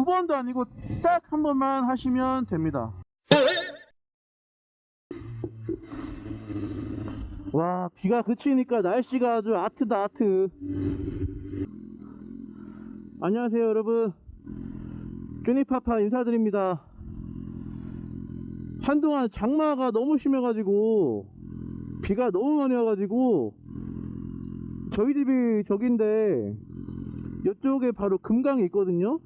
번도 아니고 딱 한 번만 하시면 됩니다. 와, 비가 그치니까 날씨가 아주 아트다, 아트. 안녕하세요 여러분, 쭈니파파 인사드립니다. 한동안 장마가 너무 심해가지고 비가 너무 많이 와가지고 저희 집이 저긴데 이쪽에 바로 금강이 있거든요.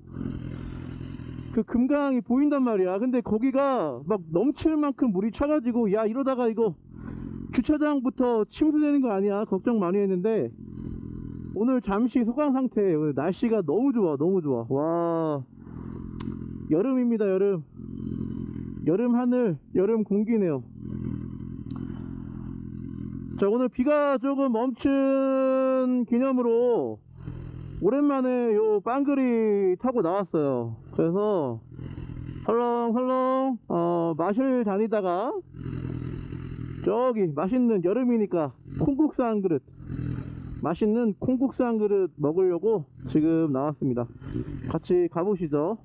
그 금강이 보인단 말이야. 근데 거기가 막 넘칠 만큼 물이 차가지고 야, 이러다가 이거 주차장부터 침수되는 거 아니야 걱정 많이 했는데 오늘 잠시 소강 상태. 오늘 날씨가 너무 좋아, 너무 좋아. 와, 여름입니다. 여름, 여름 하늘, 여름 공기네요. 자, 오늘 비가 조금 멈춘 기념으로 오랜만에 요 빵그리 타고 나왔어요. 그래서 설렁설렁 마실 다니다가 저기 맛있는, 여름이니까 콩국수 한 그릇, 맛있는 콩국수 한 그릇 먹으려고 지금 나왔습니다. 같이 가보시죠.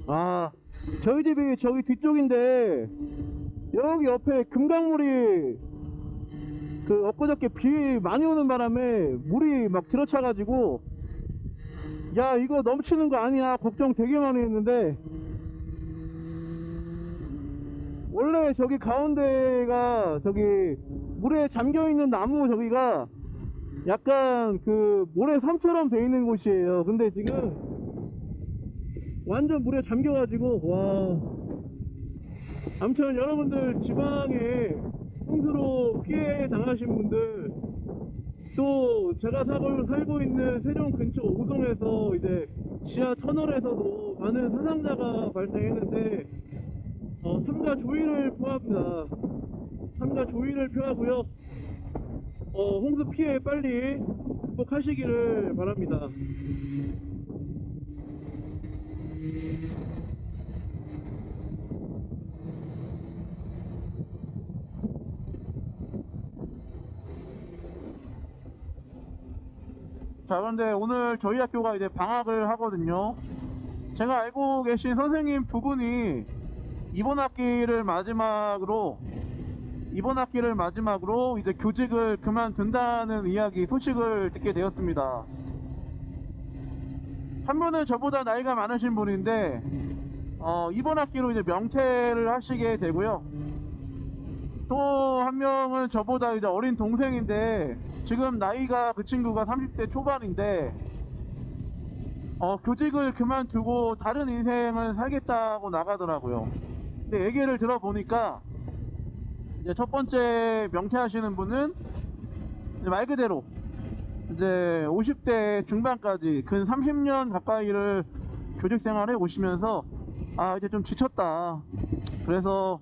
아, 저희 집이 저기 뒤쪽인데 여기 옆에 금강물이 그 엊그저께 비 많이 오는 바람에 물이 막 들어차가지고 야, 이거 넘치는 거 아니야 걱정 되게 많이 했는데 원래 저기 가운데가 저기 물에 잠겨있는 나무 저기가 약간 그 모래섬처럼 돼 있는 곳이에요. 근데 지금 완전 물에 잠겨가지고 와, 아무튼 여러분들 지방에 홍수로 피해 당하신 분들, 또 제가 살고 있는 세종 근처 오송에서 이제 지하 터널에서도 많은 사상자가 발생했는데 삼가 조의를 표합니다. 삼가 조의를 표하고요. 홍수 피해 빨리 극복하시기를 바랍니다. 자, 그런데 오늘 저희 학교가 이제 방학을 하거든요. 제가 알고 계신 선생님 두 분이 이번 학기를 마지막으로 이제 교직을 그만둔다는 이야기, 소식을 듣게 되었습니다. 한 분은 저보다 나이가 많으신 분인데 이번 학기로 이제 명퇴를 하시게 되고요. 또 한 명은 저보다 이제 어린 동생인데 지금 나이가, 그 친구가 30대 초반인데 교직을 그만두고 다른 인생을 살겠다고 나가더라고요. 근데 얘기를 들어보니까 이제 첫 번째 명퇴하시는 분은 이제 말 그대로 이제 50대 중반까지 근 30년 가까이를 교직 생활해 오시면서 아, 이제 좀 지쳤다, 그래서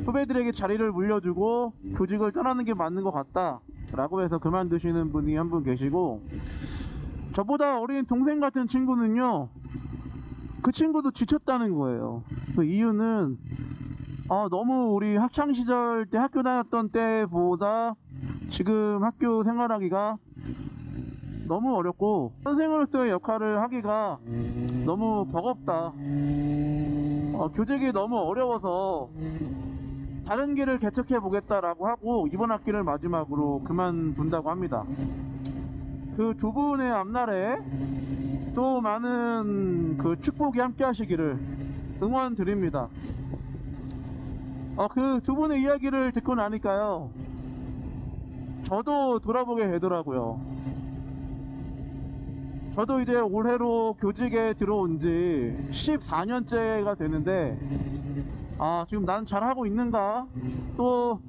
후배들에게 자리를 물려주고 교직을 떠나는 게 맞는 것 같다 라고 해서 그만두시는 분이 한 분 계시고, 저보다 어린 동생 같은 친구는요, 그 친구도 지쳤다는 거예요. 그 이유는 너무 우리 학창시절 때 학교 다녔던 때보다 지금 학교 생활하기가 너무 어렵고 선생으로서의 역할을 하기가 너무 버겁다, 교직이 너무 어려워서 다른 길을 개척해 보겠다라고 하고 이번 학기를 마지막으로 그만둔다고 합니다. 그 두 분의 앞날에 또 많은 그 축복이 함께 하시기를 응원 드립니다. 그 두 분의 이야기를 듣고 나니까요, 저도 돌아보게 되더라고요. 저도 이제 올해로 교직에 들어온 지 14년째가 되는데 지금 난 잘하고 있는가, 또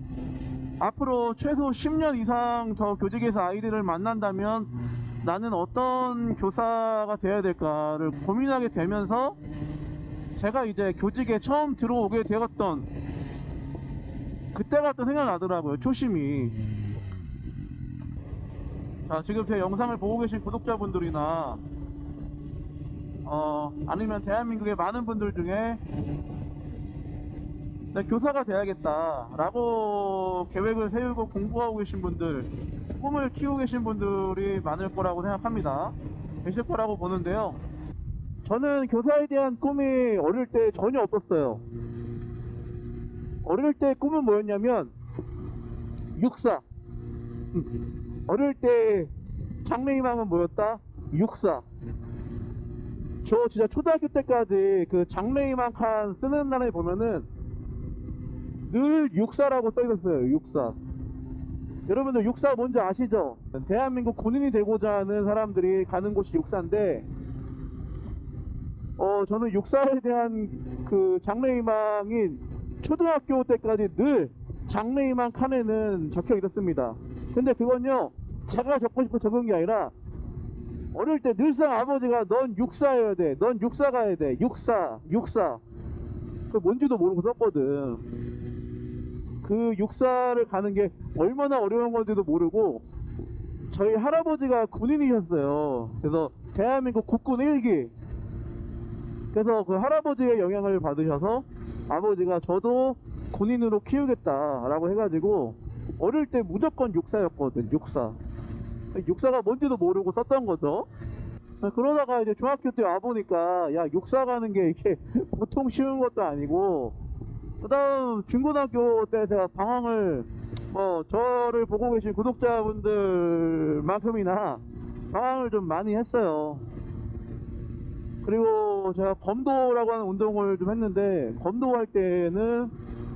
앞으로 최소 10년 이상 더 교직에서 아이들을 만난다면 나는 어떤 교사가 되어야 될까를 고민하게 되면서 제가 이제 교직에 처음 들어오게 되었던 그때가 또 생각나더라고요. 초심이. 자, 지금 제 영상을 보고 계신 구독자분들이나 아니면 대한민국의 많은 분들 중에 내가 교사가 돼야겠다 라고 계획을 세우고 공부하고 계신 분들, 꿈을 키우고 계신 분들이 많을 거라고 생각합니다. 계실 거라고 보는데요, 저는 교사에 대한 꿈이 어릴 때 전혀 없었어요. 어릴 때 꿈은 뭐였냐면 육사. 어릴 때 장래희망은 뭐였다? 육사. 저 진짜 초등학교 때까지 그 장래희망 칸 쓰는 날에 보면은 늘 육사라고 써있었어요. 육사. 여러분들 육사 뭔지 아시죠? 대한민국 군인이 되고자 하는 사람들이 가는 곳이 육사인데, 저는 육사에 대한 그 장래희망인 초등학교 때까지 늘 장래희망 칸에는 적혀 있었습니다. 근데 그건요, 제가 적고 싶어 적은 게 아니라 어릴 때 늘상 아버지가 넌 육사여야 돼, 넌 육사 가야 돼, 육사 그 뭔지도 모르고 썼거든. 그 육사를 가는 게 얼마나 어려운 건지도 모르고, 저희 할아버지가 군인이셨어요. 그래서 대한민국 국군 1기. 그래서 그 할아버지의 영향을 받으셔서 아버지가 저도 군인으로 키우겠다라고 해가지고 어릴 때 무조건 육사였거든. 육사가 뭔지도 모르고 썼던 거죠. 그러다가 이제 중학교 때 와보니까 야, 육사 가는 게 이게 보통 쉬운 것도 아니고, 그 다음 중고등학교 때 제가 방황을, 저를 보고 계신 구독자분들만큼이나 방황을 좀 많이 했어요. 그리고 제가 검도라고 하는 운동을 좀 했는데, 검도할 때는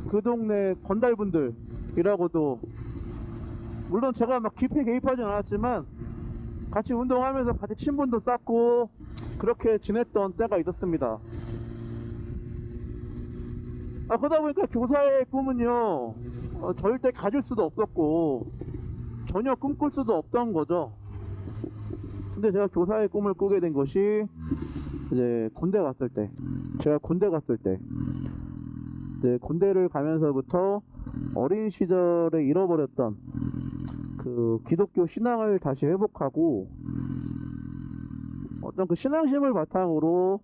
그 동네 건달분들이라고도, 물론 제가 막 깊이 개입하진 않았지만 같이 운동하면서 같이 친분도 쌓고 그렇게 지냈던 때가 있었습니다. 그러다 보니까 교사의 꿈은요, 절대 가질 수도 없었고 전혀 꿈꿀 수도 없던 거죠. 근데 제가 교사의 꿈을 꾸게 된 것이 이제 제가 군대 갔을 때 이제 군대를 가면서부터 어린 시절에 잃어버렸던 그 기독교 신앙을 다시 회복하고, 어떤 그 신앙심을 바탕으로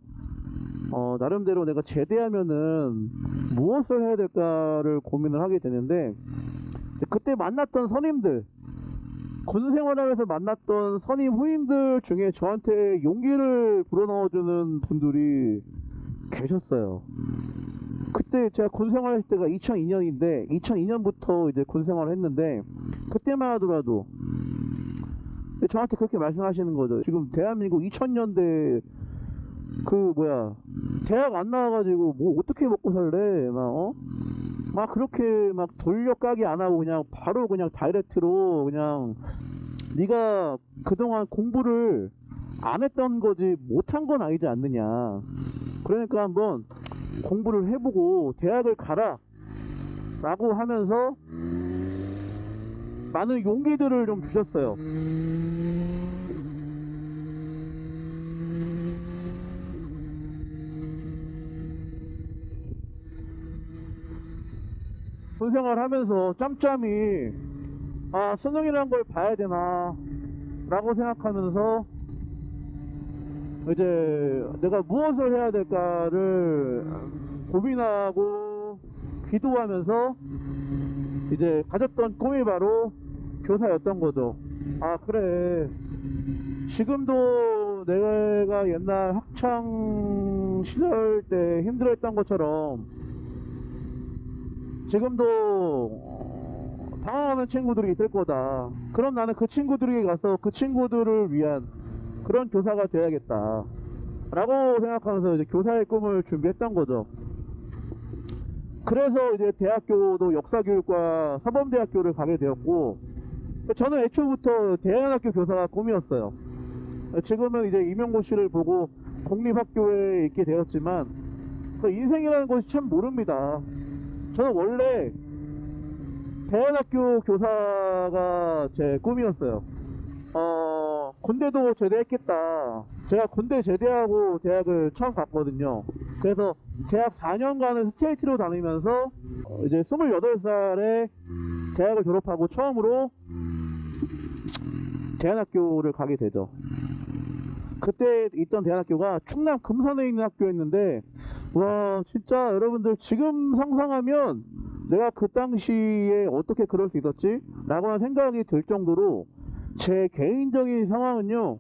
나름대로 내가 제대하면은 무엇을 해야 될까를 고민을 하게 되는데, 그때 만났던 선임들, 군 생활하면서 만났던 선임 후임들 중에 저한테 용기를 불어넣어주는 분들이 계셨어요. 그때 제가 군 생활할 때가 2002년인데 2002년부터 이제 군 생활을 했는데, 그때만 하더라도 저한테 그렇게 말씀하시는 거죠. 지금 대한민국 2000년대 대학 안 나와가지고 뭐 어떻게 먹고 살래, 막 그렇게 막 돌려까기 안 하고 그냥 바로 그냥 다이렉트로 그냥 네가 그동안 공부를 안 했던 거지 못한 건 아니지 않느냐, 그러니까 한번 공부를 해보고 대학을 가라 라고 하면서 많은 용기들을 좀 주셨어요. 군생활 하면서 짬짬이 수능이라는 걸 봐야 되나 라고 생각하면서 이제 내가 무엇을 해야 될까를 고민하고 기도하면서 이제 가졌던 꿈이 바로 교사였던 거죠. 그래, 지금도 내가 옛날 학창 시절 때 힘들었던 것처럼 지금도 당황하는 친구들이 있을 거다. 그럼 나는 그 친구들에게 가서 그 친구들을 위한 그런 교사가 되어야겠다 라고 생각하면서 이제 교사의 꿈을 준비했던 거죠. 그래서 이제 대학교도 역사교육과 사범대학교를 가게 되었고, 저는 애초부터 대안학교 교사가 꿈이었어요. 지금은 이제 임용고시를 보고 공립학교에 있게 되었지만 그 인생이라는 것이 참 모릅니다. 저는 원래 대안학교 교사가 제 꿈이었어요. 군대도 제대했겠다. 제가 군대 제대하고 대학을 처음 갔거든요. 그래서 대학 4년간을 스테이트로 다니면서 이제 28살에 대학을 졸업하고 처음으로 대안학교를 가게 되죠. 그때 있던 대안학교가 충남 금산에 있는 학교였는데, 와, 진짜 여러분들 지금 상상하면 내가 그 당시에 어떻게 그럴 수 있었지? 라고 하는 생각이 들 정도로 제 개인적인 상황은요,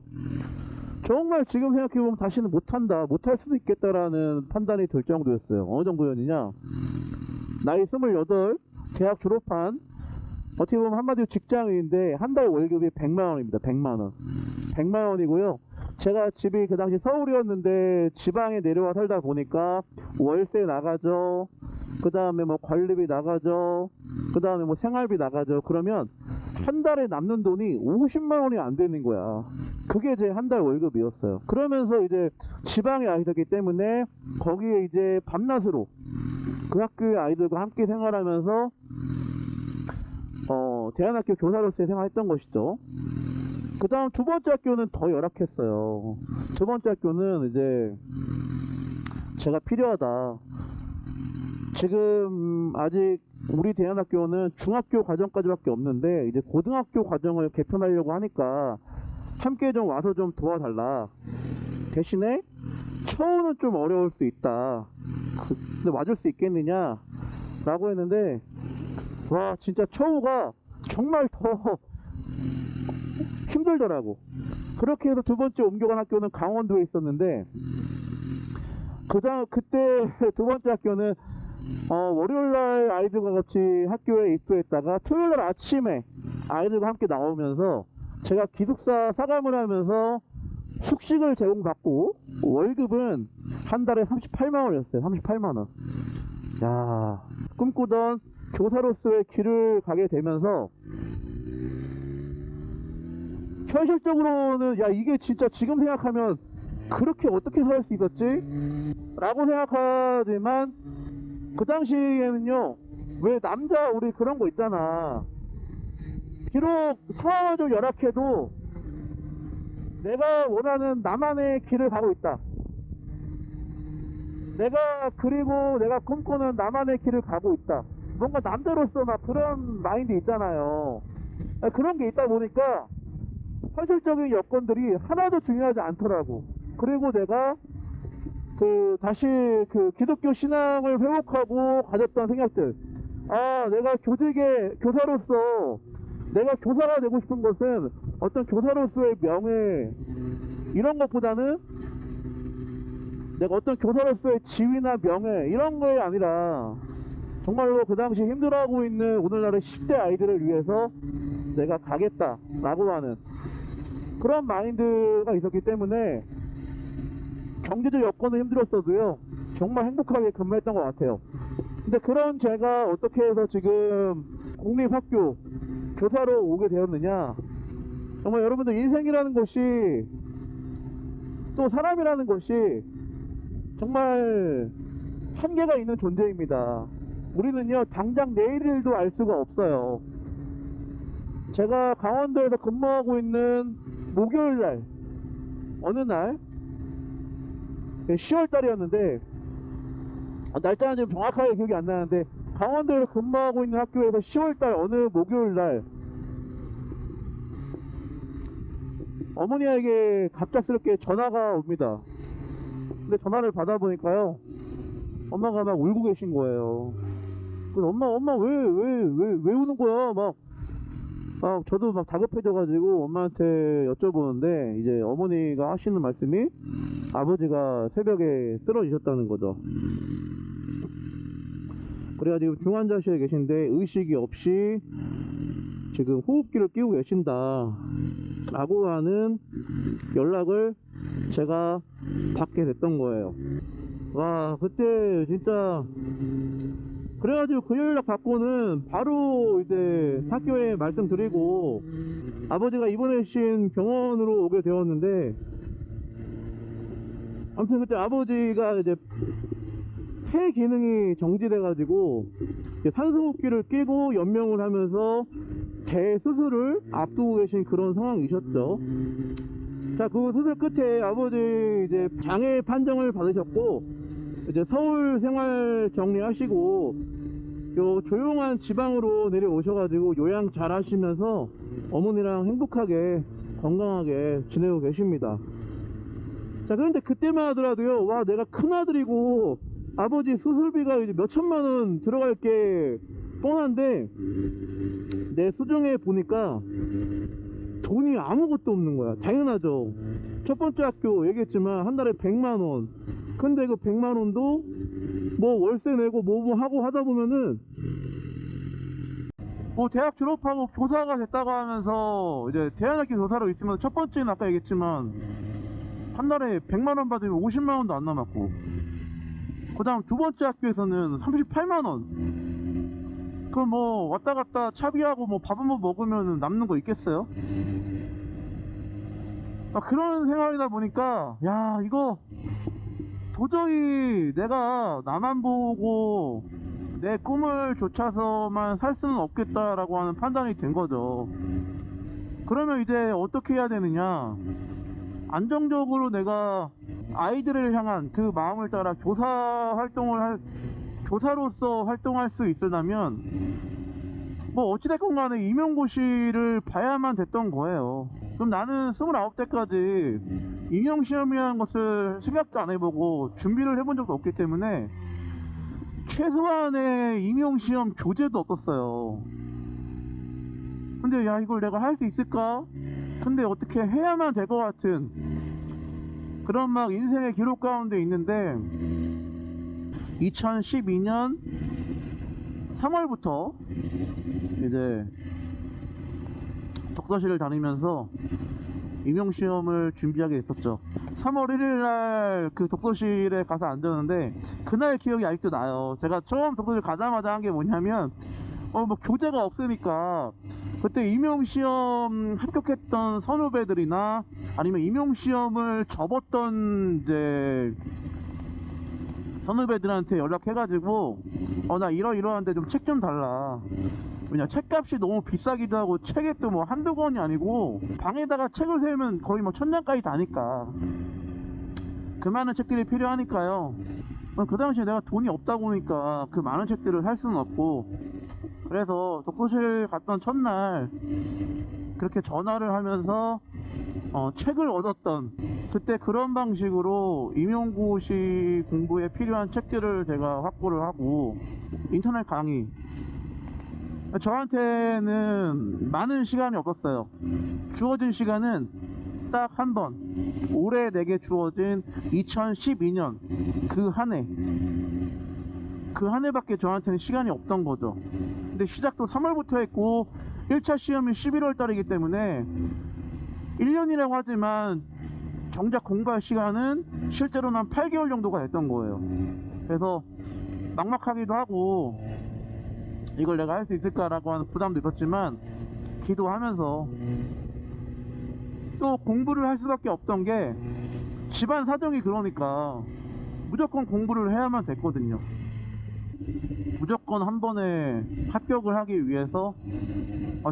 정말 지금 생각해보면 다시는 못한다, 못할 수도 있겠다라는 판단이 들 정도였어요. 어느 정도였느냐, 나이 28, 대학 졸업한, 어떻게 보면 한마디로 직장인인데 한 달 월급이 100만원입니다. 100만원. 100만원이고요. 제가 집이 그 당시 서울이었는데 지방에 내려와 살다 보니까 월세 나가죠, 그 다음에 뭐 관리비 나가죠, 그 다음에 뭐 생활비 나가죠. 그러면 한 달에 남는 돈이 50만원이 안 되는 거야. 그게 제 한 달 월급이었어요. 그러면서 이제 지방의 아이들이기 때문에 거기에 이제 밤낮으로 그 학교의 아이들과 함께 생활하면서 대안학교 교사로서의 생활했던 것이죠. 그 다음 두 번째 학교는 더 열악했어요. 두 번째 학교는 이제 제가 필요하다. 지금 아직 우리 대안학교는 중학교 과정까지밖에 없는데 이제 고등학교 과정을 개편하려고 하니까 함께 좀 와서 좀 도와달라. 대신에 처우는 좀 어려울 수 있다. 근데 와줄 수 있겠느냐? 라고 했는데, 와, 진짜 처우가 정말 더 힘들더라고. 그렇게 해서 두 번째 옮겨간 학교는 강원도에 있었는데, 그때 두 번째 학교는 월요일날 아이들과 같이 학교에 입소했다가 토요일날 아침에 아이들과 함께 나오면서 제가 기숙사 사감을 하면서 숙식을 제공받고 월급은 한 달에 38만원이었어요. 38만원. 야, 꿈꾸던 교사로서의 길을 가게 되면서 현실적으로는, 야, 이게 진짜 지금 생각하면 그렇게 어떻게 살 수 있었지? 라고 생각하지만 그 당시에는요, 왜 남자 우리 그런 거 있잖아. 비록 상황은 좀 열악해도 내가 원하는 나만의 길을 가고 있다. 그리고 내가 꿈꾸는 나만의 길을 가고 있다. 뭔가 남자로서 막 그런 마인드 있잖아요. 그런 게 있다 보니까 현실적인 여건들이 하나도 중요하지 않더라고. 그리고 내가 다시 기독교 신앙을 회복하고 가졌던 생각들. 아, 내가 교사로서 내가 교사가 되고 싶은 것은 어떤 교사로서의 명예, 이런 것보다는 내가 어떤 교사로서의 지위나 명예, 이런 거에 아니라 정말로 그 당시 힘들어하고 있는 오늘날의 10대 아이들을 위해서 내가 가겠다라고 하는 그런 마인드가 있었기 때문에 경제적 여건은 힘들었어도요, 정말 행복하게 근무했던 것 같아요. 근데 그런 제가 어떻게 해서 지금 공립학교 교사로 오게 되었느냐, 정말 여러분들 인생이라는 것이, 또 사람이라는 것이 정말 한계가 있는 존재입니다. 우리는요, 당장 내일일도 알 수가 없어요. 제가 강원도에서 근무하고 있는 목요일날, 어느 날 10월달이었는데, 날짜는 좀 정확하게 기억이 안 나는데, 강원도에서 근무하고 있는 학교에서 10월달 어느 목요일날 어머니에게 갑작스럽게 전화가 옵니다. 근데 전화를 받아보니까요, 엄마가 막 울고 계신 거예요. 그래서 엄마 왜 우는 거야? 막 저도 막 다급해져가지고 엄마한테 여쭤보는데, 이제 어머니가 하시는 말씀이 아버지가 새벽에 쓰러지셨다는 거죠. 그래가지고 중환자실에 계신데 의식이 없이 지금 호흡기를 끼고 계신다 라고 하는 연락을 제가 받게 됐던 거예요. 와, 그때 진짜, 그래가지고 그 연락 받고는 바로 이제 학교에 말씀드리고 아버지가 입원해 주신 병원으로 오게 되었는데, 아무튼 그때 아버지가 이제 폐 기능이 정지돼 가지고 산소호흡기를 끼고 연명을 하면서 대수술을 앞두고 계신 그런 상황이셨죠. 자, 그 수술 끝에 아버지 이제 장애 판정을 받으셨고, 이제 서울 생활 정리하시고 요 조용한 지방으로 내려오셔가지고 요양 잘 하시면서 어머니랑 행복하게 건강하게 지내고 계십니다. 자, 그런데 그때만 하더라도요, 와, 내가 큰아들이고 아버지 수술비가 이제 몇 천만 원 들어갈 게 뻔한데 내 수중에 보니까 돈이 아무것도 없는 거야. 당연하죠. 첫 번째 학교 얘기했지만 한 달에 100만 원. 근데 그 100만 원도 뭐 월세 내고 뭐 하고 하다 보면은 뭐 대학 졸업하고 교사가 됐다고 하면서 이제 대안학교 교사로 있으면서 첫 번째는 아까 얘기했지만 한 달에 100만 원 받으면 50만 원도 안 남았고, 그 다음 두 번째 학교에서는 38만 원. 그럼 뭐 왔다 갔다 차비하고 뭐 밥 한번 먹으면 남는 거 있겠어요? 그런 생활이다 보니까 야, 이거 도저히 내가 나만 보고 내 꿈을 좇아서만 살 수는 없겠다라고 하는 판단이 된 거죠. 그러면 이제 어떻게 해야 되느냐, 안정적으로 내가 아이들을 향한 그 마음을 따라 교사로서 활동할 수 있으려면 뭐 어찌됐건 간에 임용고시를 봐야만 됐던 거예요. 그럼 나는 29대까지 임용시험이라는 것을 생각도 안 해보고 준비를 해본 적도 없기 때문에 최소한의 임용시험 교재도 없었어요. 근데 야, 이걸 내가 할 수 있을까? 근데 어떻게 해야만 될 것 같은 그런 막 인생의 기록 가운데 있는데 2012년 3월부터 이제 독서실을 다니면서 임용시험을 준비하게 됐었죠. 3월 1일날 그 독서실에 가서 앉았는데 그날 기억이 아직도 나요. 제가 처음 독서실 가자마자 한 게 뭐냐면 뭐 교재가 없으니까 그때 임용시험 합격했던 선후배들이나 아니면 임용시험을 접었던 이제 선후배들한테 연락해가지고 나 이러이러한데 좀 책 좀 달라. 왜냐, 책값이 너무 비싸기도 하고 책이 또 뭐 한두 권이 아니고 방에다가 책을 세우면 거의 뭐 1000장까지 다니까 그 많은 책들이 필요하니까요. 그 당시에 내가 돈이 없다 보니까 그 많은 책들을 살 수는 없고, 그래서 독서실 갔던 첫날 그렇게 전화를 하면서 책을 얻었던, 그때 그런 방식으로 임용고시 공부에 필요한 책들을 제가 확보를 하고, 인터넷 강의, 저한테는 많은 시간이 없었어요. 주어진 시간은 딱 한 번, 올해 내게 주어진 2012년 그 한 해밖에 저한테는 시간이 없던 거죠. 근데 시작도 3월부터 했고 1차 시험이 11월 달이기 때문에 1년이라고 하지만 정작 공부할 시간은 실제로는 한 8개월 정도가 됐던 거예요. 그래서 막막하기도 하고 이걸 내가 할 수 있을까라고 하는 부담도 있었지만, 기도하면서 또 공부를 할 수밖에 없던 게 집안 사정이 그러니까 무조건 공부를 해야만 됐거든요. 무조건 한 번에 합격을 하기 위해서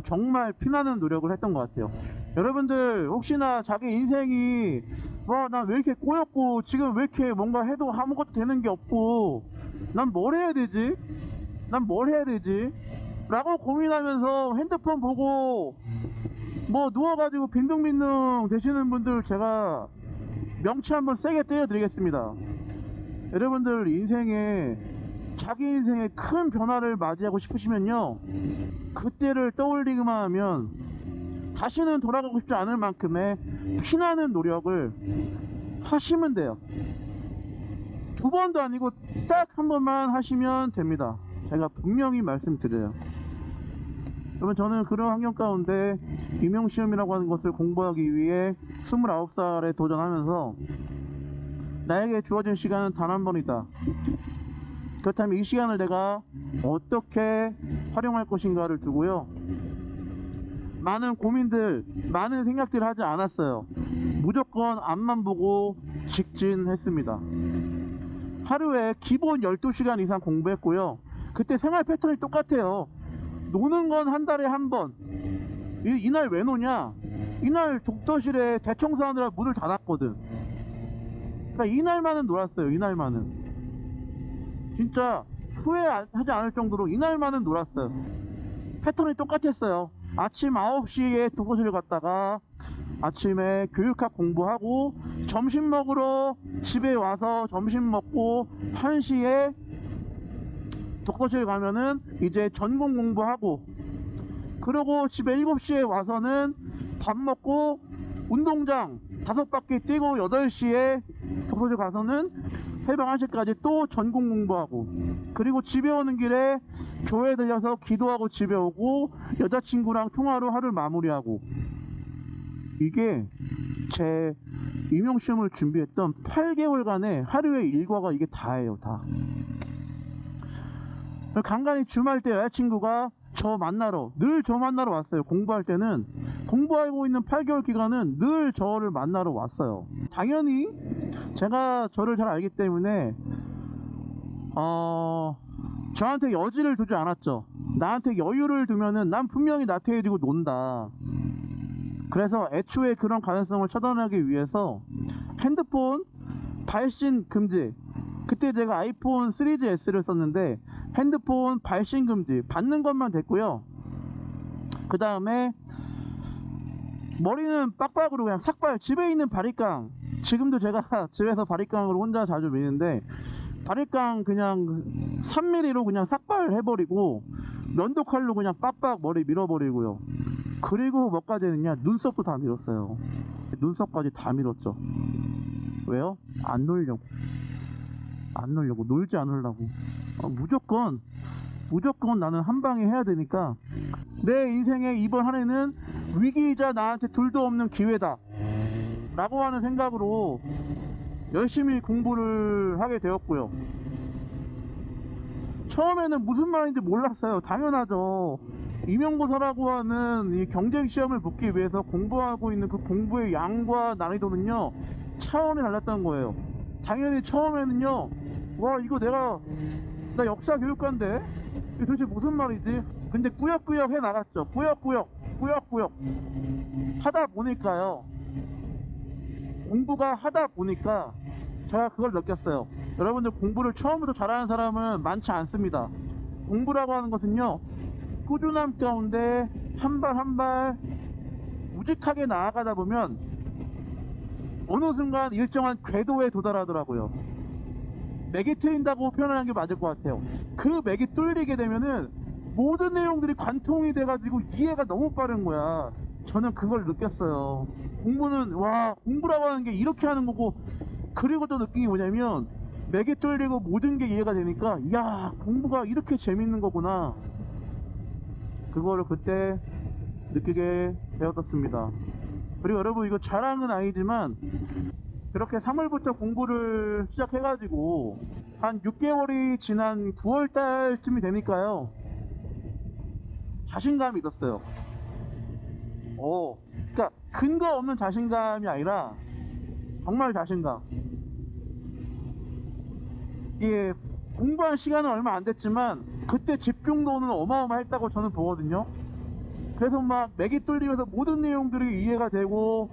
정말 피나는 노력을 했던 것 같아요. 여러분들 혹시나 자기 인생이 난 왜 이렇게 꼬였고 지금 왜 이렇게 뭔가 해도 아무것도 되는 게 없고 난 뭘 해야 되지? 라고 고민하면서 핸드폰 보고 뭐 누워가지고 빈둥빈둥 되시는 분들 제가 명치 한번 세게 때려드리겠습니다. 여러분들 자기 인생에 큰 변화를 맞이하고 싶으시면요, 그때를 떠올리기만 하면 다시는 돌아가고 싶지 않을 만큼의 피나는 노력을 하시면 돼요. 두 번도 아니고 딱 한 번만 하시면 됩니다. 제가 분명히 말씀드려요. 그러면 저는 그런 환경 가운데 임용시험이라고 하는 것을 공부하기 위해 29살에 도전하면서 나에게 주어진 시간은 단 한 번이다. 그렇다면 이 시간을 내가 어떻게 활용할 것인가를 두고요, 많은 고민들, 많은 생각들을 하지 않았어요. 무조건 앞만 보고 직진했습니다. 하루에 기본 12시간 이상 공부했고요. 그때 생활 패턴이 똑같아요. 노는 건 한 달에 한 번. 이날 왜 노냐? 이날 독서실에 대청소하느라 문을 닫았거든. 그러니까 이날만은 놀았어요. 이날만은 진짜 후회하지 않을 정도로 이날만은 놀았어요. 패턴이 똑같았어요. 아침 9시에 독서실 갔다가 아침에 교육학 공부하고 점심 먹으러 집에 와서 점심 먹고 1시에 독서실 가면은 이제 전공 공부하고, 그리고 집에 7시에 와서는 밥 먹고 운동장 5바퀴 뛰고 8시에 독서실 가서는 새벽 1시까지 또 전공 공부하고, 그리고 집에 오는 길에 교회 들려서 기도하고 집에 오고 여자친구랑 통화로 하루를 마무리하고. 이게 제 임용시험을 준비했던 8개월간의 하루의 일과가 이게 다예요. 다. 간간히 주말 때 여자친구가 저 만나러 왔어요. 공부할 때는, 공부하고 있는 8개월 기간은 늘 저를 만나러 왔어요. 당연히 제가 저를 잘 알기 때문에 저한테 여지를 두지 않았죠. 나한테 여유를 두면은 난 분명히 나태해지고 논다. 그래서 애초에 그런 가능성을 차단하기 위해서 핸드폰 발신 금지, 그때 제가 아이폰 3GS를 썼는데 핸드폰 발신 금지 받는 것만 됐고요. 그 다음에 머리는 빡빡으로 그냥 삭발, 집에 있는 바리깡, 지금도 제가 집에서 바리깡으로 혼자 자주 미는데 바리깡 그냥 3mm로 그냥 삭발 해버리고 면도칼로 그냥 빡빡 머리 밀어버리고요. 그리고 뭐까지 했느냐, 눈썹도 다 밀었어요. 눈썹까지 다 밀었죠. 왜요? 안 놀려고, 놀지 않으려고. 무조건 나는 한 방에 해야 되니까. 내 인생의 이번 한 해는 위기이자 나한테 둘도 없는 기회다 라고 하는 생각으로 열심히 공부를 하게 되었고요. 처음에는 무슨 말인지 몰랐어요. 당연하죠. 임용고사라고 하는 이 경쟁시험을 붙기 위해서 공부하고 있는 그 공부의 양과 난이도는요 차원이 달랐던 거예요. 당연히 처음에는요, 와 이거 나 역사 교육과인데 이게 도대체 무슨 말이지? 근데 꾸역꾸역 해 나갔죠. 꾸역꾸역 하다 보니까요, 공부가 하다 보니까 제가 그걸 느꼈어요. 여러분들, 공부를 처음부터 잘하는 사람은 많지 않습니다. 공부라고 하는 것은요, 꾸준함 가운데 한 발 한 발 우직하게 나아가다 보면 어느 순간 일정한 궤도에 도달하더라고요. 맥이 트인다고 표현하는 게 맞을 것 같아요. 그 맥이 뚫리게 되면은 모든 내용들이 관통이 돼가지고 이해가 너무 빠른 거야. 저는 그걸 느꼈어요. 공부라고 하는 게 이렇게 하는 거고. 그리고 또 느낀 게 뭐냐면, 맥이 뚫리고 모든 게 이해가 되니까, 이야, 공부가 이렇게 재밌는 거구나. 그거를 그때 느끼게 되었습니다. 그리고 여러분, 이거 자랑은 아니지만 그렇게 3월부터 공부를 시작해가지고 한 6개월이 지난 9월달쯤이 되니까요, 자신감이 있었어요. 그러니까 근거 없는 자신감이 아니라 정말 자신감. 이게 공부한 시간은 얼마 안 됐지만 그때 집중도는 어마어마했다고 저는 보거든요. 그래서 막 맥이 뚫리면서 모든 내용들이 이해가 되고,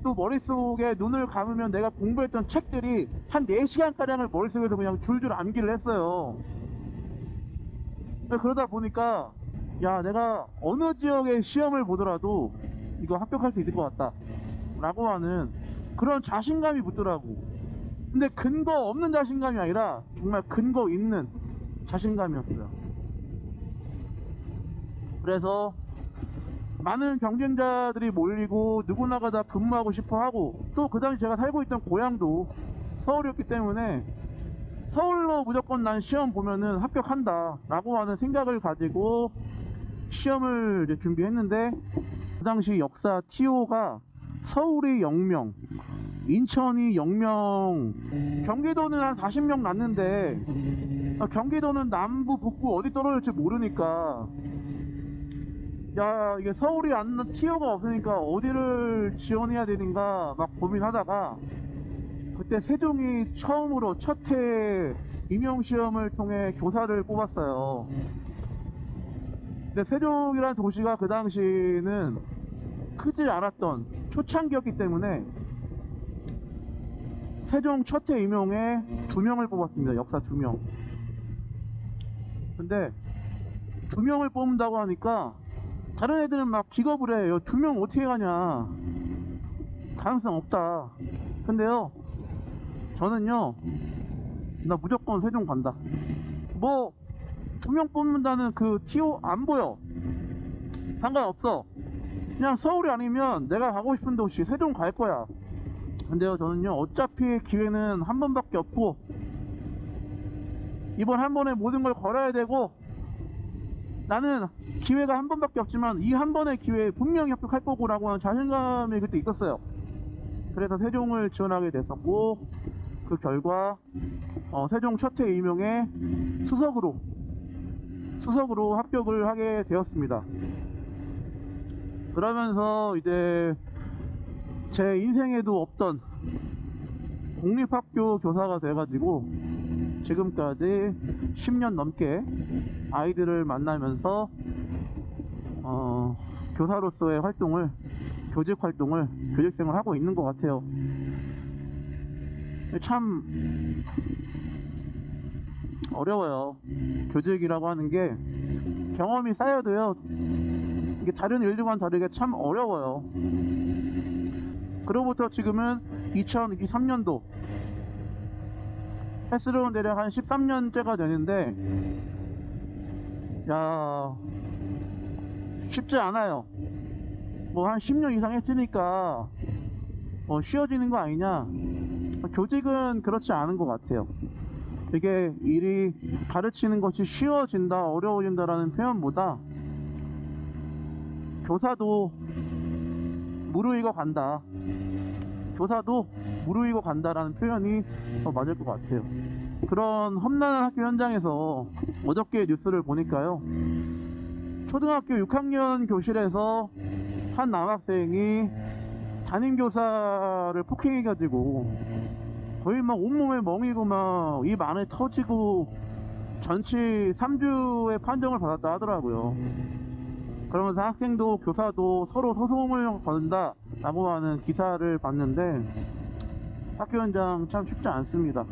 또 머릿속에 눈을 감으면 내가 공부했던 책들이 한 4시간가량을 머릿속에서 그냥 줄줄 암기를 했어요. 그러다 보니까, 야, 내가 어느 지역의 시험을 보더라도 이거 합격할 수 있을 것 같다 라고 하는 그런 자신감이 붙더라고. 근데 근거 없는 자신감이 아니라 정말 근거 있는 자신감이었어요. 그래서 많은 경쟁자들이 몰리고 누구나가 다 근무하고 싶어 하고, 또 그 당시 제가 살고 있던 고향도 서울이었기 때문에 서울로 무조건 난 시험 보면은 합격한다 라고 하는 생각을 가지고 시험을 이제 준비했는데, 그 당시 역사 TO가 서울이 0명, 인천이 0명, 경기도는 한 40명 났는데, 경기도는 남부 북부 어디 떨어질지 모르니까, 야, 이게 서울이 TO가 없으니까 어디를 지원해야 되는가 막 고민하다가 그때 세종이 처음으로 첫 해 임용시험을 통해 교사를 뽑았어요. 근데 세종이라는 도시가 그 당시는 크지 않았던 초창기였기 때문에 세종 첫 해 임용에 2명을 뽑았습니다. 역사 2명. 근데 2명을 뽑는다고 하니까 다른 애들은 막 기겁을 해요. 2명 어떻게 가냐, 가능성 없다. 근데요, 저는요, 나 무조건 세종 간다. 뭐 2명 뽑는다는 그 티오 안 보여. 상관없어. 그냥 서울이 아니면 내가 가고 싶은 도시 세종 갈 거야. 근데요, 저는요, 어차피 기회는 한 번밖에 없고 이번 한 번에 모든 걸 걸어야 되고, 나는 기회가 한 번밖에 없지만 이 한 번의 기회에 분명히 합격할 거고라고 하는 자신감이 그때 있었어요. 그래서 세종을 지원하게 됐었고, 그 결과 세종 첫 해 임용에 수석으로 합격을 하게 되었습니다. 그러면서 이제 제 인생에도 없던 공립학교 교사가 돼가지고 지금까지 10년 넘게 아이들을 만나면서 교사로서의 활동을, 교직생활을 하고 있는 것 같아요. 참 어려워요. 교직이라고 하는 게 경험이 쌓여도요, 이게 다른 일들과는 다르게 참 어려워요. 그로부터 지금은 2023년도, 횟수로는 대략 한 13년째가 되는데, 야, 쉽지 않아요. 뭐 한 10년 이상 했으니까 쉬워지는 거 아니냐. 교직은 그렇지 않은 것 같아요. 이게 일이, 가르치는 것이 쉬워진다, 어려워진다라는 표현보다 교사도 무르익어 간다, 교사도 무르익어 간다라는 표현이 더 맞을 것 같아요. 그런 험난한 학교 현장에서 어저께 뉴스를 보니까요, 초등학교 6학년 교실에서 한 남학생이 담임교사를 폭행해가지고 거의 막 온몸에 멍이고 막 입 안에 터지고 전치 3주의 판정을 받았다 하더라고요. 그러면서 학생도 교사도 서로 소송을 건다 라고 하는 기사를 봤는데, 학교 현장 참 쉽지 않습니다.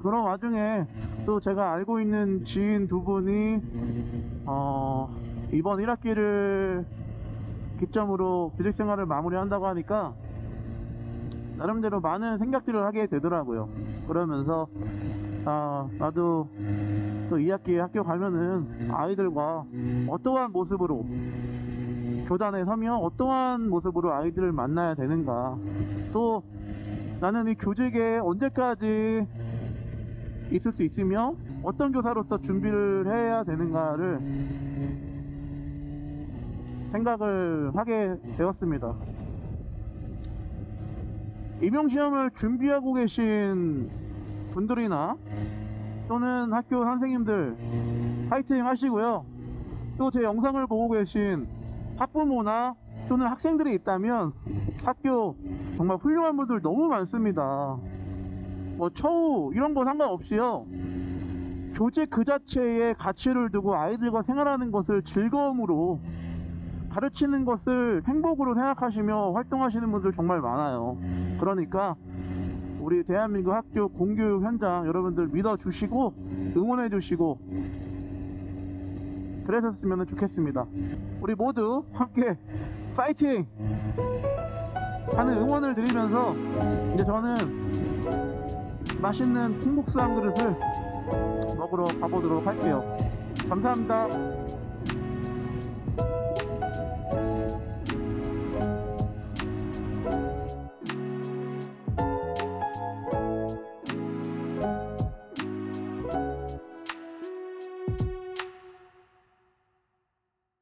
그런 와중에 또 제가 알고 있는 지인 2분이 이번 1학기를 기점으로 교직생활을 마무리한다고 하니까 나름대로 많은 생각들을 하게 되더라고요. 그러면서 나도 또 2학기에 학교 가면은 아이들과 어떠한 모습으로 교단에 서며 어떠한 모습으로 아이들을 만나야 되는가, 또 나는 이 교직에 언제까지 있을 수 있으며 어떤 교사로서 준비를 해야 되는가를 생각을 하게 되었습니다. 임용시험을 준비하고 계신 분들이나 또는 학교 선생님들 파이팅 하시고요. 또 제 영상을 보고 계신 학부모나 또는 학생들이 있다면, 학교 정말 훌륭한 분들 너무 많습니다. 뭐 처우 이런 거 상관없이요, 교직 그 자체에 가치를 두고 아이들과 생활하는 것을 즐거움으로, 가르치는 것을 행복으로 생각하시며 활동하시는 분들 정말 많아요. 그러니까 우리 대한민국 학교 공교육 현장 여러분들 믿어주시고 응원해주시고 그랬었으면 좋겠습니다. 우리 모두 함께 파이팅 하는 응원을 드리면서 이제 저는 맛있는 콩국수 한 그릇을 먹으러 가보도록 할게요. 감사합니다.